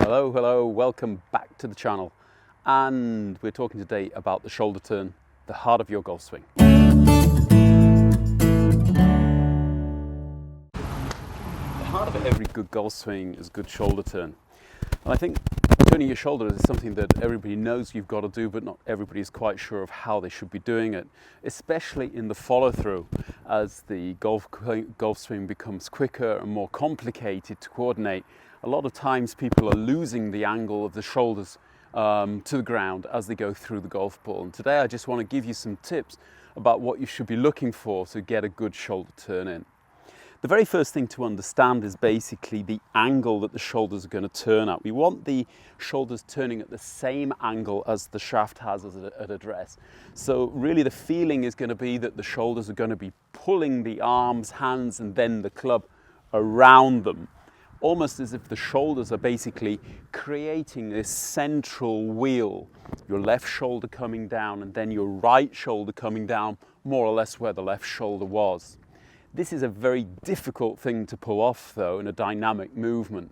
Hello, welcome back to the channel. And we're talking today about the shoulder turn, the heart of your golf swing. The heart of every good golf swing is a good shoulder turn. And I think turning your shoulder is something that everybody knows you've got to do, but not everybody is quite sure of how they should be doing it, especially in the follow-through as the golf swing becomes quicker and more complicated to coordinate. A lot of times people are losing the angle of the shoulders to the ground as they go through the golf ball. And today I just want to give you some tips about what you should be looking for to get a good shoulder turn in. The very first thing to understand is basically the angle that the shoulders are going to turn at. We want the shoulders turning at the same angle as the shaft has at address. So really the feeling is going to be that the shoulders are going to be pulling the arms, hands, and then the club around them, almost as if the shoulders are basically creating this central wheel. Your left shoulder coming down and then your right shoulder coming down more or less where the left shoulder was. This is a very difficult thing to pull off though in a dynamic movement,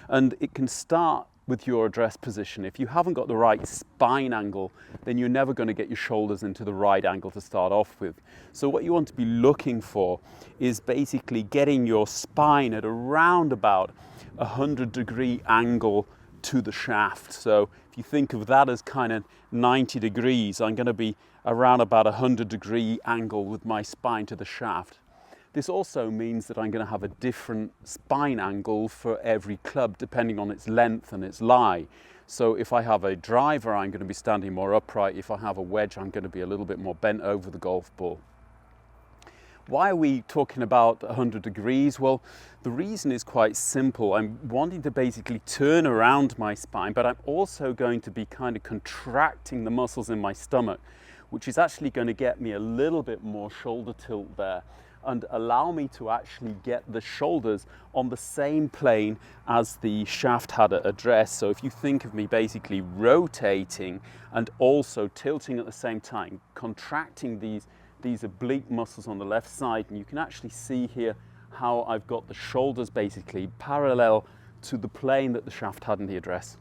and it can start with your address position. If you haven't got the right spine angle, then you're never going to get your shoulders into the right angle to start off with. So what you want to be looking for is basically getting your spine at around about 100-degree angle to the shaft. So if you think of that as kind of 90 degrees, I'm going to be around about 100-degree angle with my spine to the shaft. This also means that I'm going to have a different spine angle for every club depending on its length and its lie. So if I have a driver, I'm going to be standing more upright. If I have a wedge, I'm going to be a little bit more bent over the golf ball. Why are we talking about 100 degrees? Well, the reason is quite simple. I'm wanting to basically turn around my spine, but I'm also going to be kind of contracting the muscles in my stomach, which is actually going to get me a little bit more shoulder tilt there and allow me to actually get the shoulders on the same plane as the shaft had at address. So if you think of me basically rotating and also tilting at the same time, contracting these oblique muscles on the left side, and you can actually see here how I've got the shoulders basically parallel to the plane that the shaft had in the address.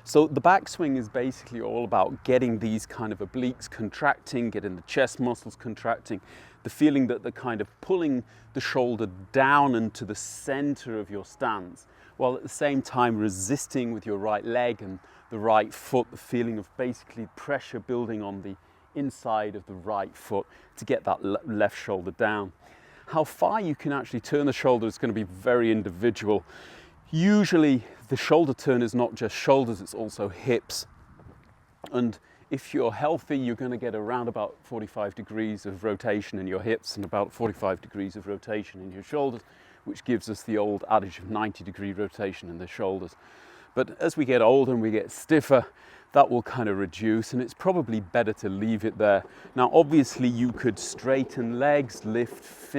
So the backswing is basically all about getting these kind of obliques contracting, getting the chest muscles contracting, the feeling that they're kind of pulling the shoulder down into the center of your stance, while at the same time resisting with your right leg and the right foot, the feeling of basically pressure building on the inside of the right foot to get that left shoulder down. How far you can actually turn the shoulder is going to be very individual. Usually the shoulder turn is not just shoulders, it's also hips. And if you're healthy, you're going to get around about 45 degrees of rotation in your hips and about 45 degrees of rotation in your shoulders, which gives us the old adage of 90-degree rotation in the shoulders. But as we get older and we get stiffer, that will kind of reduce, and it's probably better to leave it there. Now, obviously, you could straighten legs, lift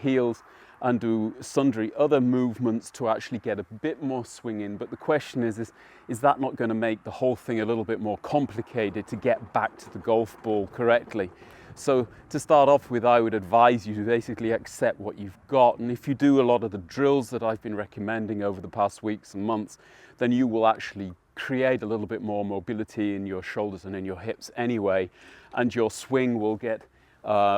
heels, and do sundry other movements to actually get a bit more swing in. But the question is that not going to make the whole thing a little bit more complicated to get back to the golf ball correctly? So to start off with, I would advise you to basically accept what you've got. And if you do a lot of the drills that I've been recommending over the past weeks and months, then you will actually create a little bit more mobility in your shoulders and in your hips anyway, and your swing will get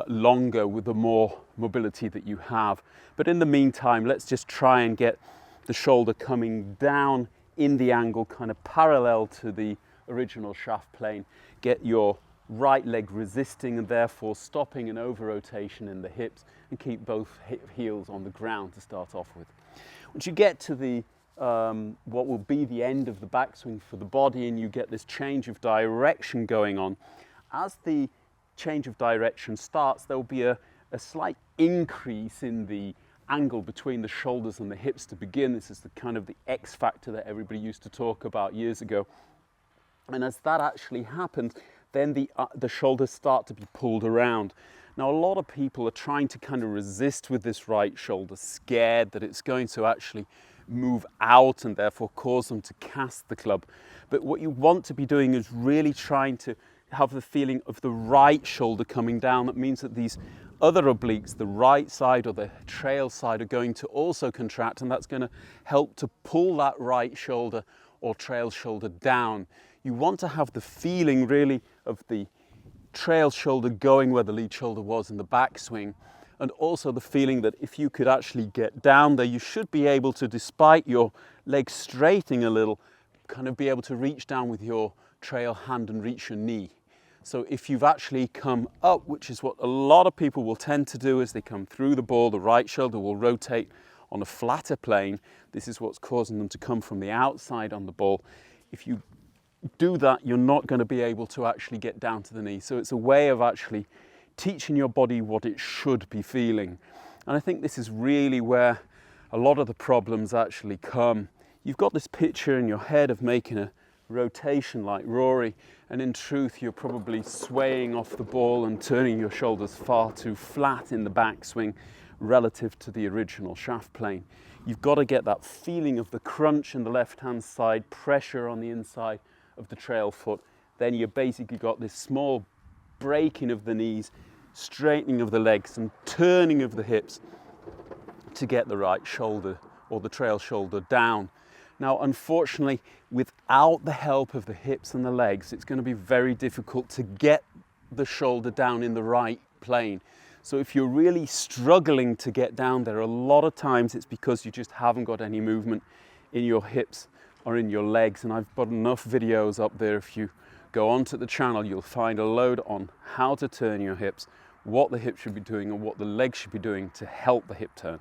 longer with the more mobility that you have. But in the meantime, let's just try and get the shoulder coming down in the angle kind of parallel to the original shaft plane. Get your right leg resisting and therefore stopping an over rotation in the hips, and keep both heels on the ground to start off with. Once you get to the what will be the end of the backswing for the body, and you get this change of direction going on, as the change of direction starts, there will be a slight increase in the angle between the shoulders and the hips to begin. This is the kind of the X factor that everybody used to talk about years ago. And as that actually happens, then the shoulders start to be pulled around. Now, a lot of people are trying to kind of resist with this right shoulder, scared that it's going to actually move out and therefore cause them to cast the club. But what you want to be doing is really trying to have the feeling of the right shoulder coming down. That means that these other obliques, the right side or the trail side, are going to also contract, and that's going to help to pull that right shoulder or trail shoulder down. You want to have the feeling really of the trail shoulder going where the lead shoulder was in the backswing, and also the feeling that if you could actually get down there, you should be able to, despite your legs straighting a little, kind of be able to reach down with your trail hand and reach your knee. So if you've actually come up, which is what a lot of people will tend to do as they come through the ball, the right shoulder will rotate on a flatter plane. This is what's causing them to come from the outside on the ball. If you do that, you're not going to be able to actually get down to the knee. So it's a way of actually teaching your body what it should be feeling. And I think this is really where a lot of the problems actually come. You've got this picture in your head of making a rotation like Rory, and in truth you're probably swaying off the ball and turning your shoulders far too flat in the backswing relative to the original shaft plane. You've got to get that feeling of the crunch in the left hand side, pressure on the inside of the trail foot. Then you've basically got this small breaking of the knees, straightening of the legs and turning of the hips to get the right shoulder or the trail shoulder down. Now, unfortunately, without the help of the hips and the legs, it's going to be very difficult to get the shoulder down in the right plane. So if you're really struggling to get down there, a lot of times it's because you just haven't got any movement in your hips or in your legs. And I've got enough videos up there. If you go onto the channel, you'll find a load on how to turn your hips, what the hips should be doing and what the legs should be doing to help the hip turn.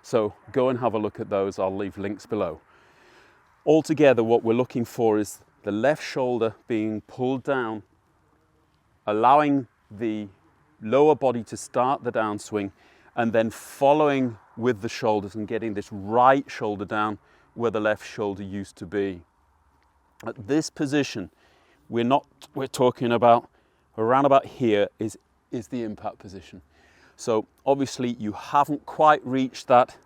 So go and have a look at those. I'll leave links below. Altogether, what we're looking for is the left shoulder being pulled down, allowing the lower body to start the downswing, and then following with the shoulders and getting this right shoulder down where the left shoulder used to be. At this position, we're talking about around about here is the impact position. So obviously you haven't quite reached that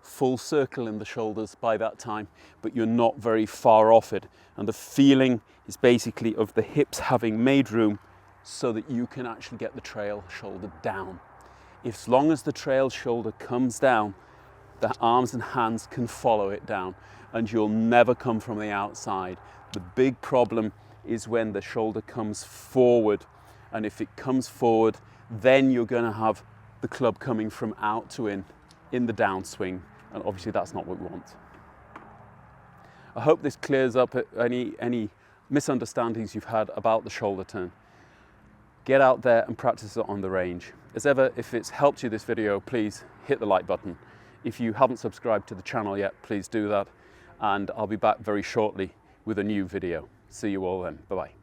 full circle in the shoulders by that time, but you're not very far off it. And the feeling is basically of the hips having made room so that you can actually get the trail shoulder down. As long as the trail shoulder comes down, the arms and hands can follow it down, and you'll never come from the outside. The big problem is when the shoulder comes forward, and if it comes forward, then you're going to have the club coming from out to in the downswing, and obviously that's not what we want. I hope this clears up any misunderstandings you've had about the shoulder turn. Get out there and practice it on the range. As ever, if it's helped you this video, please hit the like button. If you haven't subscribed to the channel yet, please do that, and I'll be back very shortly with a new video. See you all then. Bye-bye.